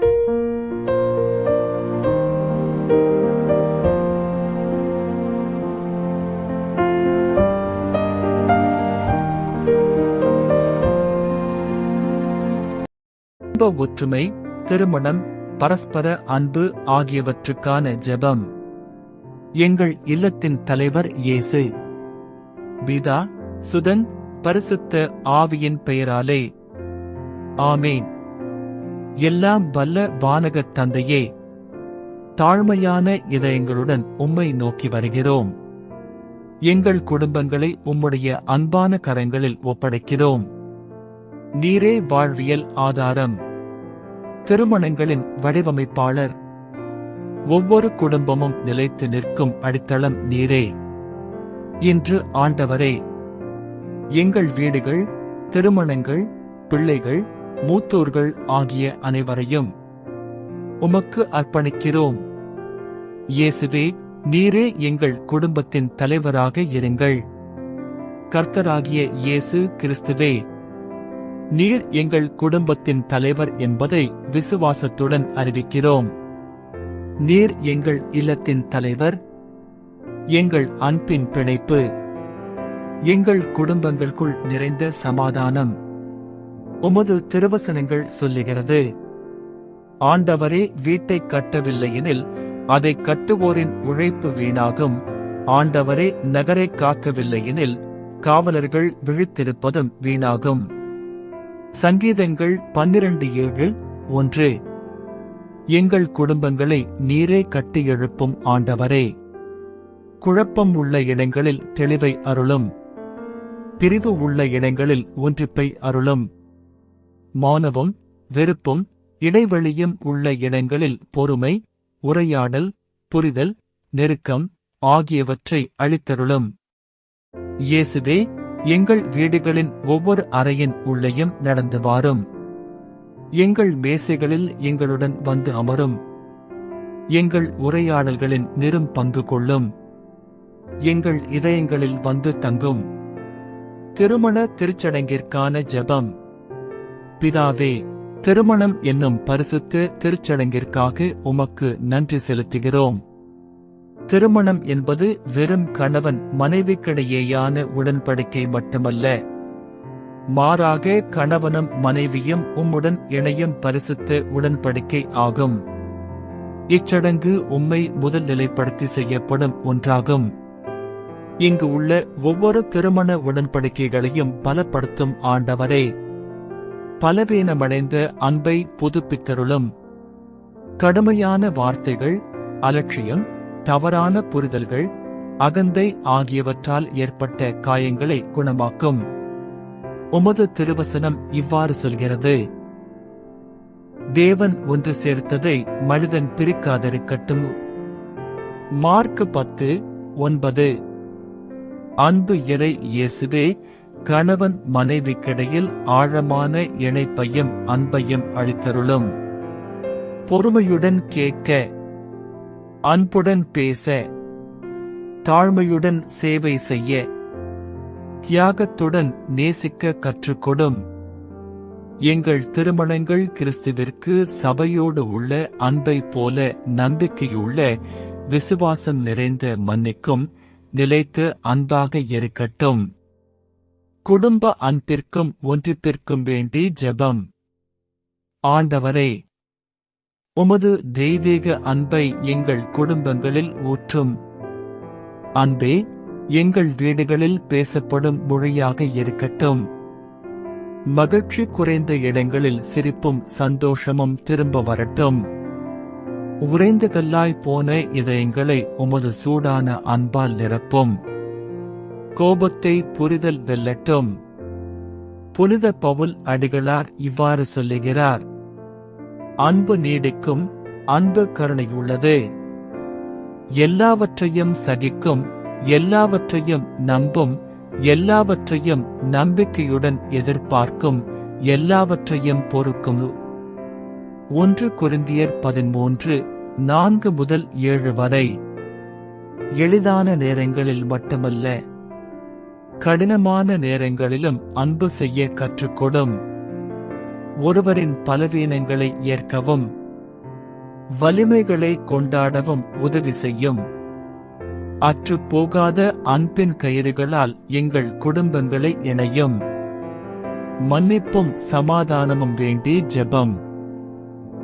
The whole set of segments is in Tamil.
குடும்ப ஒற்றுமை, திருமணம், பரஸ்பர அன்பு ஆகியவற்றுக்கான ஜெபம். எங்கள் இல்லத்தின் தலைவர் இயேசு. பிதா, சுதன், பரிசுத்த ஆவியின் பெயராலே. ஆமேன். எல்லாம் வல்ல வானகத் தந்தையே, தாழ்மையான இதயங்களுடன் உம்மை நோக்கி வருகிறோம். எங்கள் குடும்பங்களை உம்முடைய அன்பான கரங்களில் ஒப்படைக்கிறோம். நீரே வாழ்வியல் ஆதாரம், திருமணங்களின் வடிவமைப்பாளர். ஒவ்வொரு குடும்பமும் நிலைத்து நிற்கும் அடித்தளம் நீரே. இன்று ஆண்டவரே, எங்கள் வீடுகள், திருமணங்கள், பிள்ளைகள், மூத்தோர்கள் ஆகிய அனைவரையும் உமக்கு அர்ப்பணிக்கிறோம். இயேசுவே, நீரே எங்கள் குடும்பத்தின் தலைவராக இருங்கள். கர்த்தராகிய இயேசு கிறிஸ்துவே, நீர் எங்கள் குடும்பத்தின் தலைவர் என்பதை விசுவாசத்துடன் அறிவிக்கிறோம். நீர் எங்கள் இல்லத்தின் தலைவர், எங்கள் அன்பின் பிணைப்பு, எங்கள் குடும்பங்களுக்குள் நிறைந்த சமாதானம். உமது திருவசனங்கள் சொல்லுகிறது, ஆண்டவரே வீட்டைக் கட்டவில்லையெனில் அதை கட்டுவோரின் உழைப்பு வீணாகும். ஆண்டவரே நகரை காக்கவில்லையெனில் காவலர்கள் விழித்திருப்பதும் வீணாகும். சங்கீதங்கள் 12:7-1. எங்கள் குடும்பங்களை நீரே கட்டி எழுப்பும் ஆண்டவரே. குழப்பம் உள்ள இடங்களில் தெளிவை அருளும். பிரிவு உள்ள இடங்களில் ஒன்றிப்பை அருளும். மௌனமும் வெறுப்பும் இடைவெளியும் உள்ள இடங்களில் பொறுமை, உரையாடல், புரிதல், நெருக்கம் ஆகியவற்றை அளித்தருளும். இயேசுவே, எங்கள் வீடுகளின் ஒவ்வொரு அறையின் உள்ளேயும் நடந்து வாரும். எங்கள் மேசைகளில் எங்களுடன் வந்து அமரும். எங்கள் உரையாடல்களின் நிறம் பங்கு கொள்ளும். எங்கள் இதயங்களில் வந்து தங்கும். திருமண திருச்சடங்கிற்கான ஜெபம். பிதாவே, திருமணம் என்னும் பரிசுத்த திருச்சடங்கிற்காக உமக்கு நன்றி செலுத்துகிறோம். திருமணம் என்பது வெறும் கணவன் மனைவிக்கிடையேயான உடன்படிக்கை மட்டுமல்ல, மாறாக கணவனும் மனைவியும் உம்முடன் இணையும் பரிசுத்த உடன்படிக்கை ஆகும். இச்சடங்கு உம்மை முதல் நிலைப்படுத்தி செய்யப்படும் ஒன்றாகும். இங்கு உள்ள ஒவ்வொரு திருமண உடன்படிக்கைகளையும் பலப்படுத்தும் ஆண்டவரே. பலவீனமடைந்த அன்பை புதுப்பித்தருளும். கடுமையான வார்த்தைகள், அலட்சியம், தவறான புரிதல்கள், அகந்தை ஆகியவற்றால் ஏற்பட்ட காயங்களை குணமாக்கும். உமது திருவசனம் இவ்வாறு சொல்கிறது, தேவன் ஒன்று சேர்த்ததை மனிதன் பிரிக்காதிருக்கட்டும். மார்க் 10:9. அன்பு இறை இயேசுவே, கணவன் மனைவிக்கிடையில் ஆழமான இணைப்பையும் அன்பையும் அளித்தருளும். பொறுமையுடன் கேட்க, அன்புடன் பேச, தாழ்மையுடன் சேவை செய்ய, தியாகத்துடன் நேசிக்க கற்றுக்கொடும். எங்கள் திருமணங்கள் கிறிஸ்துவிற்கு சபையோடு உள்ள அன்பை போல நம்பிக்கையுள்ள, விசுவாசம் நிறைந்த, மன்னிக்கும், நிலைத்து அன்பாக இருக்கட்டும். குடும்ப அன்பிற்கும் ஒன்றிப்பிற்கும் வேண்டி ஜெபம். ஆண்டவரே, உமது தெய்வீக அன்பை எங்கள் குடும்பங்களில் ஊற்றும். அன்பே, எங்கள் வீடுகளில் பேசப்படும் மொழியாக இருக்கட்டும். மகிழ்ச்சி குறைந்த இடங்களில் சிரிப்பும் சந்தோஷமும் திரும்ப வரட்டும். உறைந்த கல்லாய் போன இதயங்களை உமது சூடான அன்பால் நிரப்பும். கோபத்தை புரிதல் வெல்லட்டும். புனித பவுல் அடிகளார் இவ்வாறு சொல்லுகிறார், அன்பு நீடிக்கும், அன்பு கருணையுள்ளது, எல்லாவற்றையும் சகிக்கும், எல்லாவற்றையும் நம்பும், எல்லாவற்றையும் நம்பிக்கையுடன் எதிர்பார்க்கும், எல்லாவற்றையும் பொறுக்கும். 1 கொரிந்தியர் 13:4-7 வரை. எளிதான நேரங்களில் மட்டுமல்ல, கடினமான நேரங்களிலும் அன்பு செய்ய கற்றுக்கொடும். ஒருவரின் பலவீனங்களை ஏற்கவும், வலிமைகளை கொண்டாடவும் உதவி செய்யும். அற்றுப்போகாத அன்பின் கயிறுகளால் எங்கள் குடும்பங்களை இணையும். மன்னிப்பும் சமாதானமும் வேண்டி ஜெபம்.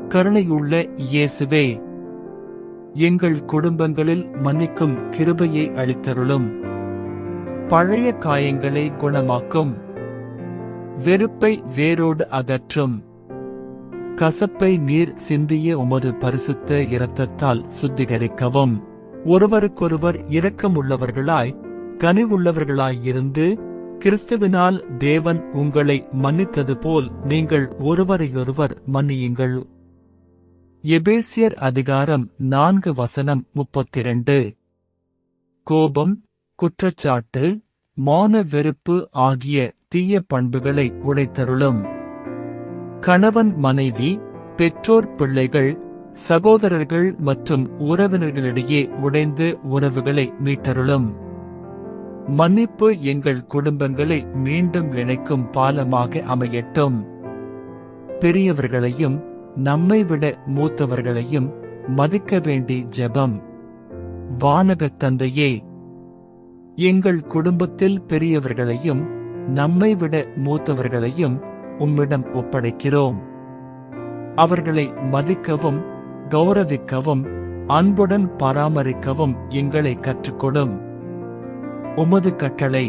கருணையுள்ள இயேசுவே, எங்கள் குடும்பங்களில் மன்னிக்கும் கிருபையை அளித்தருளும். பழைய காயங்களை குணமாக்கும். வெறுப்பை வேரோடு அகற்றும். கசப்பை நீர் சிந்திய உமது பரிசுத்த இரத்தத்தால் சுத்திகரிக்கவும். ஒருவருக்கொருவர் இரக்கமுள்ளவர்களாய் கனிவுள்ளவர்களாயிருந்து கிறிஸ்துவினால் தேவன் உங்களை மன்னித்தது போல் நீங்கள் ஒருவரையொருவர் மன்னியுங்கள். எபேசியர் அதிகாரம் 4:32. கோபம், குற்றச்சாட்டு, மான வெறுப்பு ஆகிய தீய பண்புகளை உடைத்தருளும். கணவன் மனைவி, பெற்றோர் பிள்ளைகள், சகோதரர்கள் மற்றும் உறவினர்களிடையே உடைந்து உறவுகளை மீட்டருளும். மன்னிப்பு எங்கள் குடும்பங்களை மீண்டும் இணைக்கும் பாலமாக அமையட்டும். பெரியவர்களையும் நம்மை விட மூத்தவர்களையும் மதிக்க வேண்டி ஜெபம். வானகத் தந்தையே, எங்கள் குடும்பத்தில் பெரியவர்களையும் நம்மை விட மூத்தவர்களையும் உம்மிடம் ஒப்படைக்கிறோம். அவர்களை மதிக்கவும் கௌரவிக்கவும் அன்புடன் பராமரிக்கவும் எங்களை கற்றுக்கொடும். உமது கட்டளை,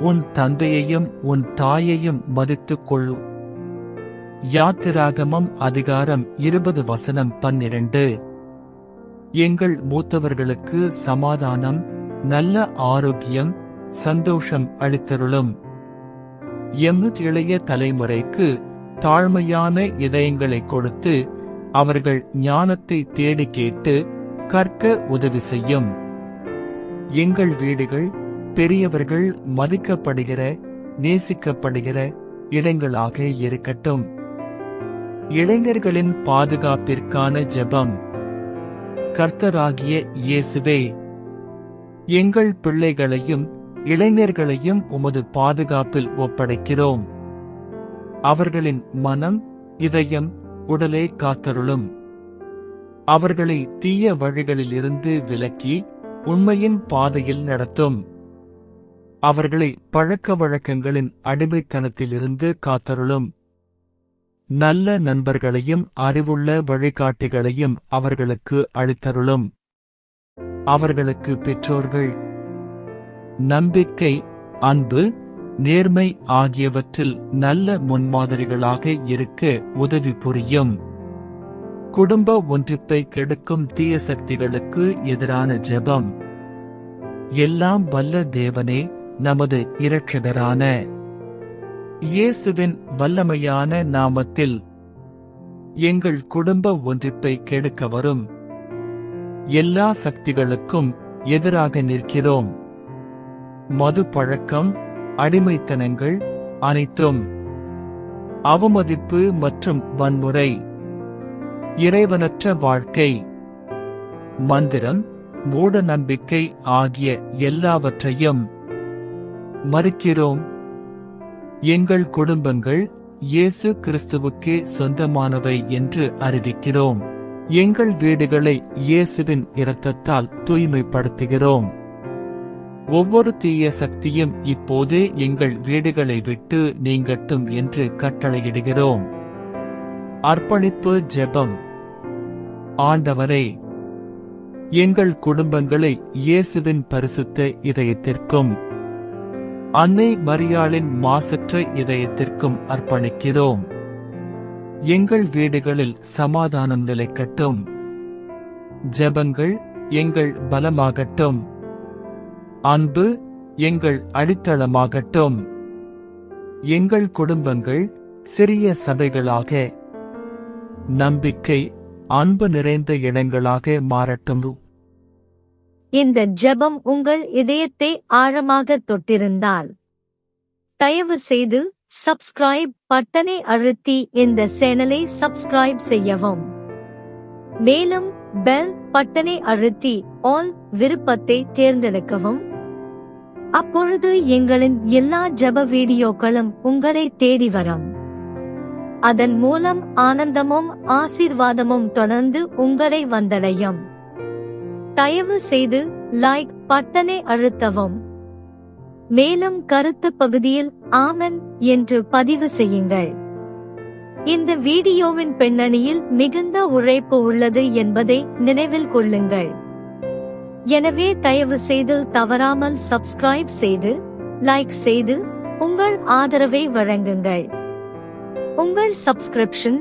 உன் தந்தையையும் உன் தாயையும் மதித்துக் கொள்ளு. யாத்திராகமம் அதிகாரம் 20:12. எங்கள் மூத்தவர்களுக்கு சமாதானம், நல்ல ஆரோக்கியம், சந்தோஷம் அளித்தருளும். எம் இளைய தலைமுறைக்கு தாழ்மையான இதயங்களை கொடுத்து அவர்கள் ஞானத்தை தேடி கேட்டு கற்க உதவி செய்யும். எங்கள் வீடுகள் பெரியவர்கள் மதிக்கப்படுகிற நேசிக்கப்படுகிற இடங்களாக இருக்கட்டும். இளைஞர்களின் பாதுகாப்பிற்கான ஜெபம். கர்த்தராகிய இயேசுவே, எங்கள் பிள்ளைகளையும் இளைஞர்களையும் உமது பாதுகாப்பில் ஒப்படைக்கிறோம். அவர்களின் மனம், இதயம், உடலை காத்தருளும். அவர்களை தீய வழிகளிலிருந்து விலக்கி உண்மையின் பாதையில் நடத்தும். அவர்களை பழக்க வழக்கங்களின் அடிமைத்தனத்திலிருந்து காத்தருளும். நல்ல நண்பர்களையும் அறிவுள்ள வழிகாட்டிகளையும் அவர்களுக்கு அளித்தருளும். அவர்களுக்கு பெற்றோர்கள், நம்பிக்கை, அன்பு, நேர்மை ஆகியவற்றில் நல்ல முன்மாதிரிகளாக இருக்க உதவி புரியும். குடும்ப ஒன்றிப்பை கெடுக்கும் தீய சக்திகளுக்கு எதிரான ஜெபம். எல்லாம் வல்ல தேவனே, நமது இரட்சகரான இயேசுவின் வல்லமையான நாமத்தில் எங்கள் குடும்ப ஒன்றிப்பை கெடுக்க வரும் எல்லா சக்திகளுக்கும் எதிராக நிற்கிறோம். மது பழக்கம், அடிமைத்தனங்கள் அனைத்தும், அவமதிப்பு மற்றும் வன்முறை, இறைவனற்ற வாழ்க்கை, மந்திரம், மூட நம்பிக்கை ஆகிய எல்லாவற்றையும் மறுக்கிறோம். எங்கள் குடும்பங்கள் இயேசு கிறிஸ்துவுக்கே சொந்தமானவை என்று அறிவிக்கிறோம். எங்கள் வீடுகளை இயேசுவின் இரத்தத்தால் தூய்மைப்படுத்துகிறோம். ஒவ்வொரு தீய சக்தியும் இப்போதே எங்கள் வீடுகளை விட்டு நீங்கட்டும் என்று கட்டளையிடுகிறோம். அர்ப்பணிப்பு ஜெபம். ஆண்டவரே, எங்கள் குடும்பங்களை இயேசுவின் பரிசுத்த இதயத்திற்கும் அன்னை மரியாளின் மாசற்ற இதயத்திற்கும் அர்ப்பணிக்கிறோம். எங்கள் வீடுகளில் சமாதானம் நிலைக்கட்டும். ஜெபங்கள் எங்கள் பலமாகட்டும். அன்பு எங்கள் அடித்தளமாகட்டும். எங்கள் குடும்பங்கள் சிறிய சபைகளாக, நம்பிக்கை, அன்பு நிறைந்த இடங்களாக மாறட்டும். இந்த ஜெபம் உங்கள் இதயத்தை ஆழமாக தொட்டிருந்தால் தயவு செய்து சப்ஸ்கிரைப் பட்டனை அழுத்தி இந்த சேனலை சப்ஸ்கிரைப் செய்யவும். மேலும் பெல் பட்டனை அழுத்தி ஆல் விருப்பத்தை தேர்ந்தெடுக்கவும். அப்பொழுது எங்களின் எல்லா ஜெப வீடியோக்களும் உங்களை தேடி வரும். அதன் மூலம் ஆனந்தமும் ஆசீர்வாதமும் தொடர்ந்து உங்களை வந்தடையும். தயவு செய்து லைக் பட்டனை அழுத்தவும். மேலும் கருத்து பகுதியில் ஆமென் என்று பதிவு செய்யுங்கள். இந்த வீடியோவின் பின்னணியில் மிகுந்த உழைப்பு உள்ளது என்பதை நினைவில் கொள்ளுங்கள். எனவே தயவு செய்து தவறாமல் சப்ஸ்கிரைப் செய்து லைக் செய்து உங்கள் ஆதரவை வழங்குங்கள். உங்கள் சப்ஸ்கிரிப்ஷன்,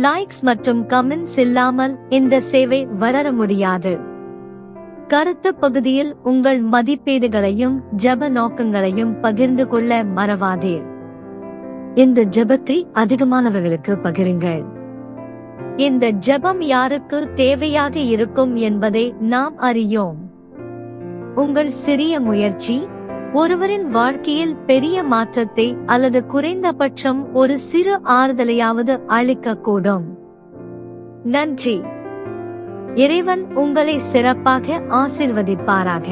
லைக்ஸ் மற்றும் கமெண்ட்ஸ் இல்லாமல் இந்த சேவை வளர முடியாது. கருத்து பகுதியில் உங்கள் மதிப்பீடுகளையும் ஜெப நோக்கங்களையும் பகிர்ந்து கொள்ள மறவாதீர். இந்த ஜெபத்தை அதிகமானவர்களுக்கு பகிருங்கள். இந்த ஜெபம் யாருக்கு தேவையாக இருக்கும் என்பதை நாம் அறியோம். உங்கள் சிறிய முயற்சி ஒருவரின் வாழ்க்கையில் பெரிய மாற்றத்தை அல்லது குறைந்தபட்சம் ஒரு சிறு ஆறுதலையாவது அளிக்கக்கூடும். நன்றி. இறைவன் உங்களை சிறப்பாக ஆசீர்வதிப்பாராக.